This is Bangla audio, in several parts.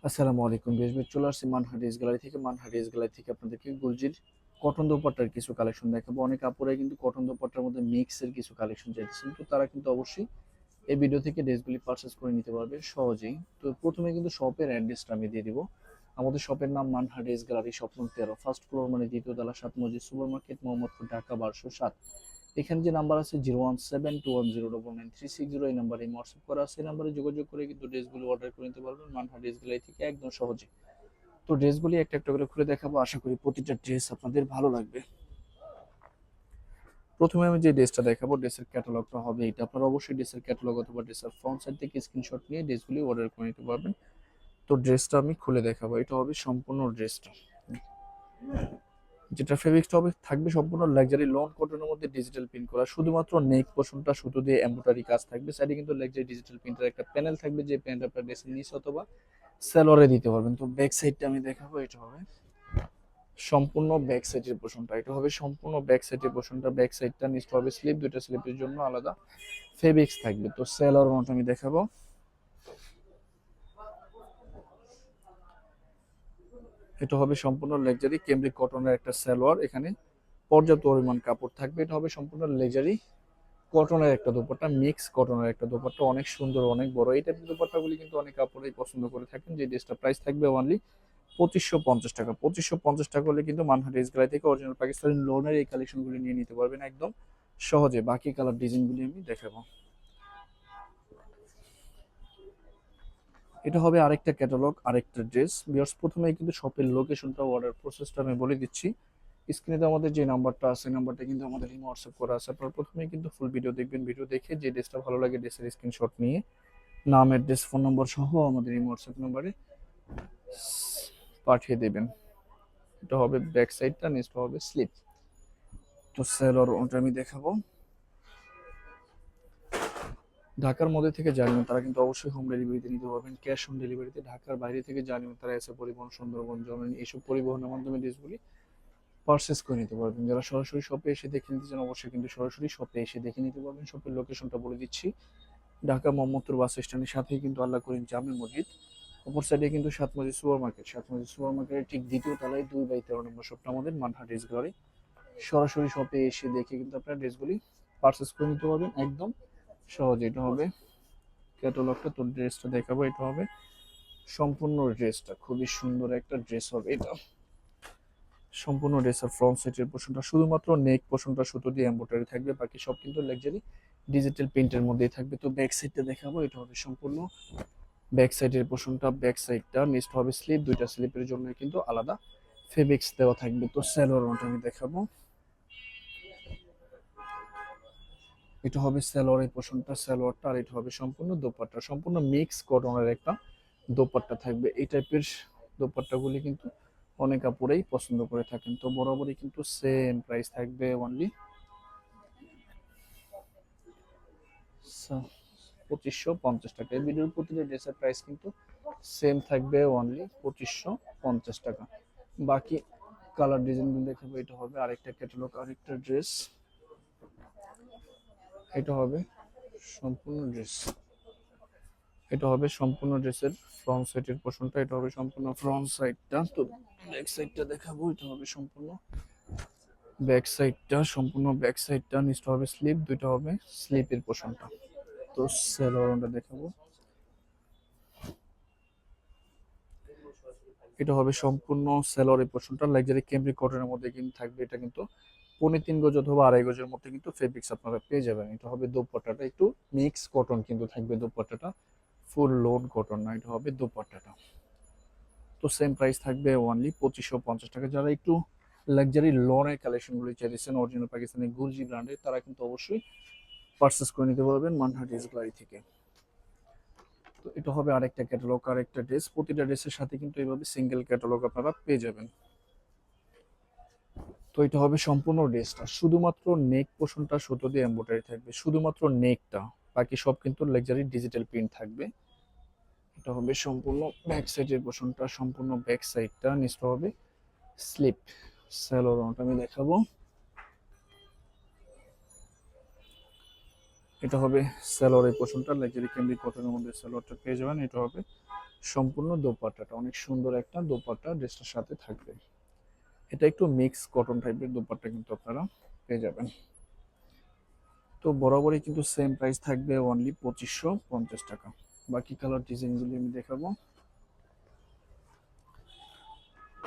আসসালামু আলাইকুম বিএসবি চলে আসছি মানহা ড্রেস গ্যালারি থেকে। মানহা ড্রেস গ্যালারি থেকে আপনাদেরকে গুলজির কটন দোপাট্টার কিছু কালেকশন দেখাবো। অনেক আপুরাই কিন্তু কটন দোপাট্টার মধ্যে মিক্সের কিছু কালেকশন চাইতেছেন, তো তারা কিন্তু অবশ্যই এই ভিডিও থেকে ড্রেসগুলি পারচেস করে নিতে পারবে সহজেই। তো প্রথমে কিন্তু শপের অ্যাড্রেসটা আমি দিয়ে দিব। আমাদের শপের নাম মানহা ড্রেস গ্যালারি, স্বপ্ন 13, ফার্স্ট ফ্লোর মানে দ্বিতীয় তলা, 7 মসজিদ সুপার মার্কেট, মোহাম্মদপুর, ঢাকা 1207। এখানে যে নাম্বার আছে 01721099360, এই নাম্বারে হোয়াটসঅ্যাপ করা আছে। এই নাম্বারে যোগাযোগ করে কিন্তু ড্রেসগুলো অর্ডার করে নিতে পারবেন মানহা ড্রেস গ্যালারি থেকে একদম সহজে। তো ড্রেসগুলি একটা একটা করে খুলে দেখাবো, আশা করি প্রতিটা ড্রেস আপনাদের ভালো লাগবে। প্রথমে আমি যে ড্রেসটা দেখাবো, ড্রেসের ক্যাটালগটা হবে এটা। আপনারা অবশ্যই ড্রেসের ক্যাটালগ অথবা ড্রেসের ফ্রন্ট সাইড থেকে স্ক্রিনশট নিয়ে ড্রেসগুলি অর্ডার করে নিতে পারবেন। তো ড্রেসটা আমি খুলে দেখাবো, এটা হবে সম্পূর্ণ ড্রেসটা। যেটা ফেব্রিক্সটা হবে থাকবে সম্পূর্ণ লাক্সারি লন কটনের মধ্যে ডিজিটাল প্রিন্ট করা, শুধুমাত্র নেক পোর্শনটা সুতো দিয়ে এমব্রয়ডারি কাজ থাকবে। সাইডে কিন্তু লাক্সারি ডিজিটাল প্রিন্টের একটা প্যানেল থাকবে, যে প্যানেলটা আপনার ড্রেসের নিচ অথবা সেলরে দিতে পারবেন। তো ব্যাক সাইডটা আমি দেখাবো, এটা হবে সম্পূর্ণ ব্যাক সাইডের পোর্শনটা। এটা হবে সম্পূর্ণ ব্যাক সাইডের পোর্শনটা। ব্যাক সাইডটা নিচটা হবে স্লিপ, দুইটা স্লিপের জন্য আলাদা ফেব্রিক্স থাকবে। তো সেলর মতো আমি দেখাবো, এটা হবে সম্পূর্ণ লেজারি কেমব্রিক কটনের একটা সালোয়ার। এখানে পর্যাপ্ত পরিমাণ কাপড় থাকবে। এটা হবে সম্পূর্ণ লেজারি কটনের একটা দোপাট্টা, মিক্স কটনের একটা দোপাট্টা, অনেক সুন্দর, অনেক বড়। এই টাইপের দোপাট্টাগুলি কিন্তু অনেক কাপড়ই পছন্দ করে থাকেন। যে ড্রেসটা প্রাইস থাকবে অনলি 2550 টাকা। 2550 টাকা হলে কিন্তু মানহা ড্রেস গ্যালারি থেকে অরিজিনাল পাকিস্তানি লোনের এই কালেকশনগুলি নিয়ে নিতে পারবেন একদম সহজে। বাকি কালার ডিজাইনগুলি আমি দেখাবো। এটা হবে আরেকটা ক্যাটালগ, আরেকটা ড্রেস। ভিউয়ার্স প্রথমেই কিন্তু শপের লোকেশনটা, অর্ডার প্রসেসটা আমি বলে দিচ্ছি। স্ক্রিনে তো আমাদের যে নাম্বারটা আছে, নাম্বারটা কিন্তু আমাদের এই হোয়াটসঅ্যাপ করা আছে। আপনারা প্রথমেই কিন্তু ফুল ভিডিও দেখবেন, ভিডিও দেখে যে ড্রেসটা ভালো লাগে ড্রেসের স্ক্রিনশট নিয়ে নাম, অ্যাড্রেস, ফোন নম্বর সহ আমাদের এই হোয়াটসঅ্যাপ নাম্বারে পাঠিয়ে দেবেন। এটা হবে ব্যাক সাইডটা, নেক্সট হবে স্লিপ। তো সেলর ওটা আমি দেখাবো। ঢাকার মধ্যে থেকে জানেন তারা কিন্তু অবশ্যই হোম ডেলিভারিতে নিতে পারবেন, ক্যাশ অন ডেলিভারিতে। ঢাকার বাইরে থেকে জানেন তারা এসে পরিবহন, সুন্দরবন, জমেন, এইসব পরিবহনের মাধ্যমে ড্রেসগুলি পারচেস করে নিতে পারবেন। যারা সরাসরি শপে এসে দেখে নিতে চান অবশ্যই কিন্তু সরাসরি শপে এসে দেখে নিতে পারবেন। শপের লোকেশনটা বলে দিচ্ছি, ঢাকা মোহাম্মদপুর বাস স্ট্যান্ডের সাথেই কিন্তু আল্লাহ করিম জামে মসজিদ, অপর সাইডে কিন্তু 7 মসজিদ সুপার মার্কেট। 7 মসজিদ সুপার মার্কেটের ঠিক দ্বিতীয় তলায় 2/13 নম্বর শপটা আমাদের মানহা ড্রেস গ্যালারি। সরাসরি শপে এসে দেখে কিন্তু আপনারা ড্রেসগুলি পারচেস করে নিতে পারবেন একদম সহজে। এটা হবে ক্যাটালগটা। তো ড্রেসটা দেখাবো, এটা হবে সম্পূর্ণ ড্রেসটা। খুবই সুন্দর একটা ড্রেস হবে এটা। সম্পূর্ণ ড্রেসের ফ্রন্ট সাইডের পোর্শনটা, শুধুমাত্র নেক পোর্শনটা সুতো দিয়ে এমব্রয়ডারি থাকবে, বাকি সব কিন্তু লাক্সারি ডিজিটাল প্রিন্টের মধ্যেই থাকবে। তো ব্যাক সাইডটা দেখাবো, এটা হবে সম্পূর্ণ ব্যাক সাইডের পোর্শনটা। ব্যাক সাইডটা নেক্সট হবে স্লিপ, দুইটা স্লিপের জন্য কিন্তু আলাদা ফেব্রিক্স দেওয়া থাকবে। তো স্যালোয়ারটা আমি দেখাবো, এটা হবে সালোয়ারের পোর্শনটা, সালোয়ারটা। আর এটা হবে সম্পূর্ণ দোপাট্টা, সম্পূর্ণ মিক্স কটনের একটা দোপাট্টা থাকবে। এই টাইপের দোপাট্টাগুলি কিন্তু অনেক আপুরাই পছন্দ করে থাকেন। তো বরাবরই কিন্তু সেম প্রাইস থাকবে অনলি 2550 টাকা। এই ভিডিওর প্রতিটা ড্রেসের প্রাইস কিন্তু সেম থাকবে অনলি 2550 টাকা। বাকি কালার ডিজাইনগুলো দেখাবো। এটা হবে আরেকটা ক্যাটালগ, আরেকটা ড্রেস। এটা হবে সম্পূর্ণ ড্রেস, এটা হবে সম্পূর্ণ ড্রেসের ফ্রন্ট সাইডের পোর্শনটা। এটা হবে সম্পূর্ণ ফ্রন্ট সাইডটা। তো ব্যাক সাইডটা দেখাবো, এটা হবে সম্পূর্ণ ব্যাক সাইডটা, সম্পূর্ণ ব্যাক সাইডটা। নিচটা হবে স্লিপ, দুইটা হবে স্লিপের পোর্শনটা। তো সেলোয়ারটা দেখাবো, এটা হবে সম্পূর্ণ সেলোয়ারের পোর্শনটা। লাক্সারি ক্যামব্রিক কটনের মধ্যে কিন্তু থাকবে। এটা কিন্তু 3.5 গজ অথবা 2.5 গজের মধ্যে কিন্তু ফেব্রিক্স আপনারা পেয়ে যাবেন। এটা হবে দোপাট্টাটা, একটু মিক্স কটন কিন্তু থাকবে দোপাট্টাটা, ফুল লোড কটন না। এটা হবে দোপাট্টাটা। তো সেম প্রাইস থাকবে অনলি 2550 টাকা। যারা একটু লাক্সারি লনের কালেকশনগুলো চাইছেন অরিজিনাল পাকিস্তানি গুলজি ব্র্যান্ডের, তারা কিন্তু অবশ্যই পারচেস করে নিতে পারবেন মানহা ড্রেস গ্যালারি থেকে। তো এটা হবে আরেকটা ক্যাটালগ, আরেকটা ড্রেস। প্রতিটা ড্রেসের সাথে কিন্তু এইভাবে সিঙ্গেল ক্যাটালগ আপনারা পেয়ে যাবেন। তো এটা হবে সম্পূর্ণ ড্রেসটা, শুধুমাত্র নেক পোর্শনটা সুতো দিয়ে এমব্রয়ডারি থাকবে, শুধুমাত্র নেকটা, বাকি সব কিন্তু লাক্সারি ডিজিটাল প্রিন্ট থাকবে। এটা হবে সম্পূর্ণ ব্যাক সাইডের পোর্শনটা, সম্পূর্ণ ব্যাক সাইডটা। নিচটা হবে স্লিপ। স্যালোরনটা আমি দেখাবো, এটা হবে সালোয়ারের পোর্শনটা, লাক্সারি ক্যামরি কটনের মধ্যে সালোয়ারটা পেয়ে যাবেন। এটা হবে সম্পূর্ণ দোপাট্টাটা, অনেক সুন্দর একটা দোপাট্টা ড্রেসটার সাথে থাকবে। এটা একটু মিক্স কটন টাইপের দোপাট্টা কিন্তু আপনারা পেয়ে যাবেন। তো বরাবরই কিন্তু সেম প্রাইস থাকবে, অনলি 2550 টাকা। বাকি কালার ডিজাইনগুলি আমি দেখাবো।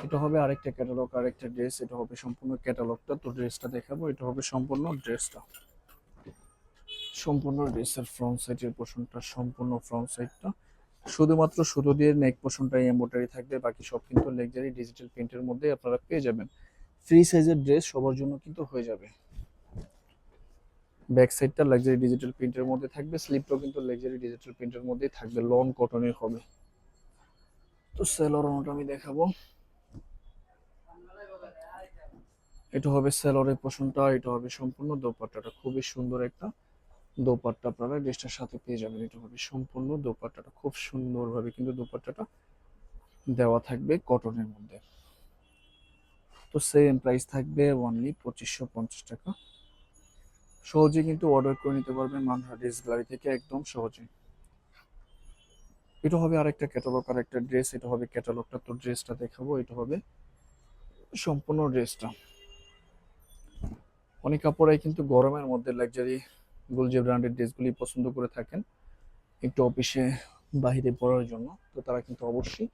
এটা হবে আরেকটা ক্যাটালগ, আরেকটা ড্রেস। এটা হবে সম্পূর্ণ ক্যাটালগটা। তো ড্রেসটা দেখাবো, এটা হবে সম্পূর্ণ ড্রেসটা। সম্পূর্ণ ড্রেসের ফ্রন্ট সাইডের পোর্শনটা, সম্পূর্ণ ফ্রন্ট সাইডটা শুধুমাত্র সুতো দিয়ে নেক পোর্শনটাই এমব্রয়ডারি থাকবে, বাকি সব কিন্তু লাক্সারি ডিজিটাল প্রিন্টের মধ্যে আপনারা পেয়ে যাবেন। ফ্রি সাইজের ড্রেস সবার জন্য কিন্তু হয়ে যাবে। ব্যাক সাইডটা লাক্সারি ডিজিটাল প্রিন্টের মধ্যে থাকবে, স্লিপটাও কিন্তু লাক্সারি ডিজিটাল প্রিন্টের মধ্যেই থাকবে, লং কটনের হবে। তো সেলর ওনাটা আমি দেখাবো। এটা হবে সেলরের পোর্শনটা, এটা হবে সম্পূর্ণ দোপাট্টাটা, খুবই সুন্দর একটা দোপাট্টা আপনারা ড্রেসটার সাথে পেয়ে যাবেন। এটা হবে সম্পূর্ণ দোপাট্টাটা, খুব সুন্দরভাবে কিন্তু দোপাট্টাটা দেওয়া থাকবে কটনের মধ্যে। তো সেম প্রাইস থাকবে অনলি 2550 টাকা। সহজে কিন্তু অর্ডার করে নিতে পারবেন মানহা ড্রেস গ্যালারি থেকে, একদম সহজে। এটা হবে আরেকটা ক্যাটালগ, আরেকটা ড্রেস। এটা হবে ক্যাটালগটা, তো ড্রেসটা দেখাবো। এটা হবে সম্পূর্ণ ড্রেসটা। অনেক কাপড়াই কিন্তু গরমের মধ্যে লাক্সারি গুলজি ব্র্যান্ডের ড্রেসগুলি পছন্দ করে থাকেন একটু অফিসে বাইরে পরার জন্য। তো তারা কিন্তু অবশ্যই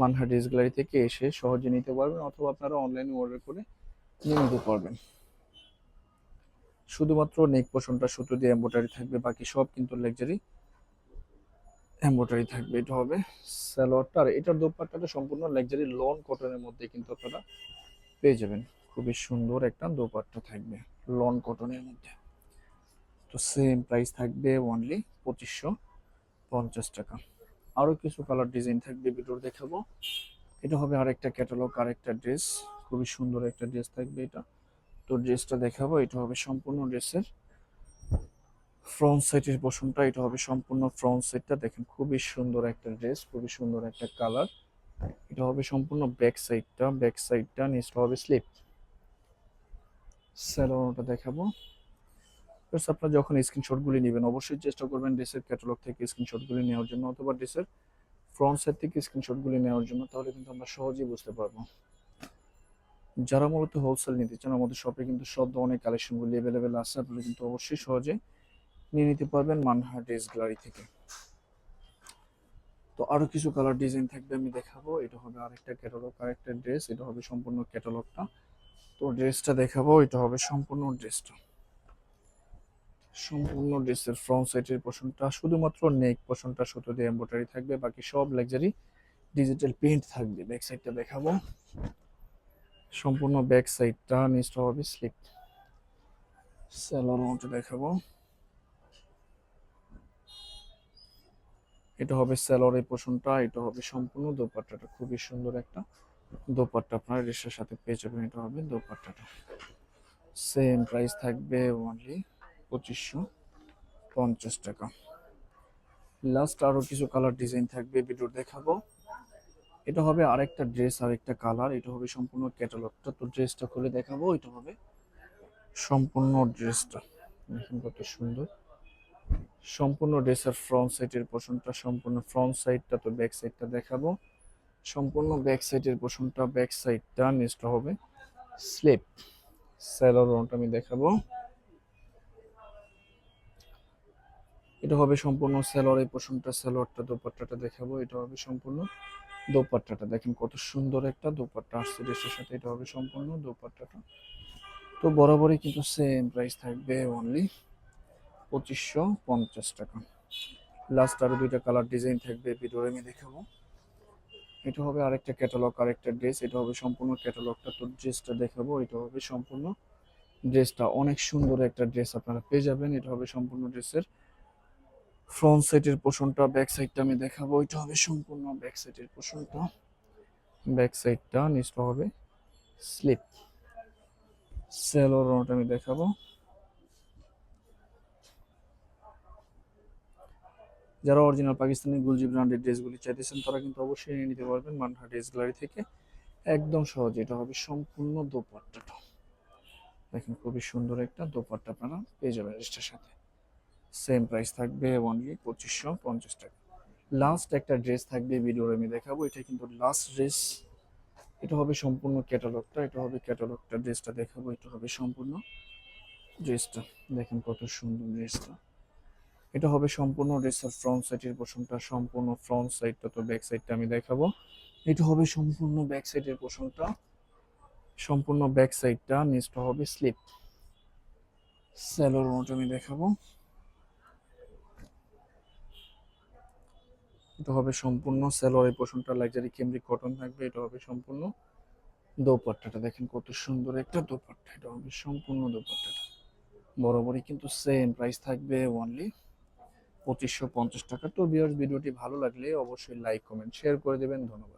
মানহা ড্রেস গ্যালারি থেকে এসে সহজে নিতে পারবেন, অথবা আপনারা অনলাইনে অর্ডার করে নিয়ে নিতে পারবেন। শুধুমাত্র নেক পোর্শনটা সুতো দিয়ে এমব্রয়ডারি থাকবে, বাকি সব কিন্তু লাক্সারি এমব্রয়ডারি থাকবে। এটা হবে সালোয়ারটা, আর এটার দোপাট্টাটা সম্পূর্ণ লাক্সারি লন কটনের মধ্যে কিন্তু আপনারা পেয়ে যাবেন। খুবই সুন্দর একটা দোপাট্টা থাকবে লন কটনের মধ্যে। তো সেম প্রাইস থাকবে অনলি 2550 টাকা। আরো কিছু কালার ডিজাইন থাকবে, ভিডিও দেখাবো। এটা হবে আরেকটা ক্যাটালগ, আরেকটা ড্রেস। খুবই সুন্দর একটা ড্রেস থাকবে এটা। তো ড্রেসটা দেখাবো। এটা হবে সম্পূর্ণ ড্রেসের ফ্রন্ট সাইডের পোর্শনটা, এটা হবে সম্পূর্ণ ফ্রন্ট সাইডটা। দেখেন খুবই সুন্দর একটা ড্রেস, খুবই সুন্দর একটা কালার। এটা হবে সম্পূর্ণ ব্যাক সাইডটা, ব্যাক সাইডটা নিচটা হবে স্লিপ। স্যালোনটা দেখাবো। First আপনারা যখন স্ক্রিনশটগুলি নেবেন অবশ্যই চেষ্টা করবেন ড্রেসের ক্যাটালগ থেকে স্ক্রিনশটগুলি নেওয়ার জন্য, অথবা ড্রেসের ফ্রন্ট সাইড থেকে স্ক্রিনশটগুলি নেওয়ার জন্য, তাহলে কিন্তু আমরা সহজেই বুঝতে পারবো। যারা মূলত হোলসেল নিতে চান আমাদের শপে কিন্তু সব ধরনের কালেকশনগুলি অ্যাভেলেবেল আছে, আপনারা কিন্তু অবশ্যই সহজে নিয়ে নিতে পারবেন মানহা ড্রেস গ্যালারি থেকে। তো আরো কিছু কালার ডিজাইন থাকবে, আমি দেখাবো। এটা হবে আরেকটা ক্যাটালগ, আরেকটা ড্রেস। এটা হবে সম্পূর্ণ ক্যাটালগটা। তো ড্রেসটা দেখাবো। এটা হবে সম্পূর্ণ ড্রেসটা। সম্পূর্ণ ড্রেসের ফ্রন্ট সাইডের পোর্শনটা, শুধুমাত্র নেক পোর্শনটা সুতো দিয়ে এমব্রয়ডারি থাকবে, বাকি সব লাক্সারি ডিজিটাল প্রিন্ট থাকবে। ব্যাক সাইডটা দেখাবো। সম্পূর্ণ ব্যাক সাইডটা নিচটা হবে স্লিপ। স্যালোয়ারটা দেখাবো। এটা হবে স্যালোয়ারের পোর্শনটা, এটা হবে সম্পূর্ণ দোপাট্টাটা, খুবই সুন্দর একটা দোপাট্টা আপনারা ড্রেসের সাথে পেয়ে যাবেন। এটা হবে দোপাট্টাটা। সেম প্রাইস থাকবে অনলি 2550 টাকা। লাস্ট আরো কিছু কালার ডিজাইন থাকবে, ভিডিও দেখাবো। এটা হবে আরেকটা ড্রেস, আরেকটা কালার। এটা হবে সম্পূর্ণ ক্যাটালগটা। তো ড্রেসটা খুলে দেখাবো। এটা হবে সম্পূর্ণ ড্রেসটা, দেখুন কত সুন্দর। সম্পূর্ণ ড্রেসের ফ্রন্ট সাইডের পোর্শনটা, সম্পূর্ণ ফ্রন্ট সাইডটা। তো ব্যাক সাইডটা দেখাবো। সম্পূর্ণ ব্যাক সাইডের পোর্শনটা, ব্যাক সাইডটা নিচটা হবে স্লিপ। স্যালোয়ারটা আমি দেখাবো। এটা হবে সম্পূর্ণ সালোয়ারের পোর্শনটা, সালোয়ারটা দোপাট্টাটা দেখাবো। এটা হবে সম্পূর্ণ দোপাট্টাটা, দেখেন কত সুন্দর একটা দোপাট্টা আসছে ড্রেসের সাথে। এটা হবে সম্পূর্ণ দোপাট্টাটা। তো বরাবরই কিন্তু সেম প্রাইস থাকবে অনলি 2550 টাকা। লাস্ট আরো দুইটা কালার ডিজাইন থাকবে, ভিডিওতে আমি দেখাবো। এটা হবে আরেকটা ক্যাটালগ, আরেকটা ড্রেস। এটা হবে সম্পূর্ণ ক্যাটালগটা। তো ড্রেসটা দেখাবো। এটা হবে সম্পূর্ণ ড্রেসটা, অনেক সুন্দর একটা ড্রেস আপনারা পেয়ে যাবেন। এটা হবে সম্পূর্ণ ড্রেসের ফ্রন্ট সাইডের পোর্শনটা, ব্যাক সাইডটা আমি দেখাবো। এটা হবে সম্পূর্ণ ব্যাক সাইডের পোর্শনটা, ব্যাক সাইডটা নিচটা হবে স্লিপ। সেলোয়ারটা আমি দেখাবো। যারা অরিজিনাল পাকিস্তানি গুলজি ব্র্যান্ডের ড্রেসগুলি চাইতেছেন তারা কিন্তু অবশ্যই নিয়ে নিতে পারবেন মানহা ড্রেস গ্যালারি থেকে, একদম সহজে। এটা হবে সম্পূর্ণ দোপাট্টাটা, দেখেন খুবই সুন্দর একটা দোপাট্টা আপনারা পেয়ে যাবেন ড্রেসটার সাথে। সেম প্রাইস থাকবে অনলি 2550 টাকা। লাস্ট একটা ড্রেস থাকবে ভিডিওর আমি দেখাবো, এটা কিন্তু লাস্ট ড্রেস। এটা হবে সম্পূর্ণ ক্যাটালগটা, এটা হবে ক্যাটালগটা, ড্রেসটা দেখাবো, এটা হবে সম্পূর্ণ ড্রেসটা। দেখেন কত সুন্দর ড্রেসটা। এটা হবে সম্পূর্ণ ড্রেসের ফ্রন্ট সাইডের পোর্শনটা, সম্পূর্ণ ফ্রন্ট সাইডটা, তো ব্যাক সাইডটা আমি দেখাবো। এটা হবে সম্পূর্ণ ব্যাক সাইডের পোর্শনটা, সম্পূর্ণ ব্যাক সাইডটা। নিচটা হবে স্লিপ। স্যালোর মোট আমি দেখাবো। এটা হবে সম্পূর্ণ সালোয়ারের পোর্শনটা, লাক্সারি ক্যামরিক কটন থাকবে। এটা হবে সম্পূর্ণ দোপাট্টাটা, দেখেন কত সুন্দর একটা দোপাট্টা। এটা হবে সম্পূর্ণ দোপাট্টাটা। বরাবরই কিন্তু সেম প্রাইস থাকবে অনলি 2550 টাকা। তো ভিউয়ার্স, ভিডিওটি ভালো লাগলে অবশ্যই লাইক কমেন্ট শেয়ার করে দেবেন। ধন্যবাদ।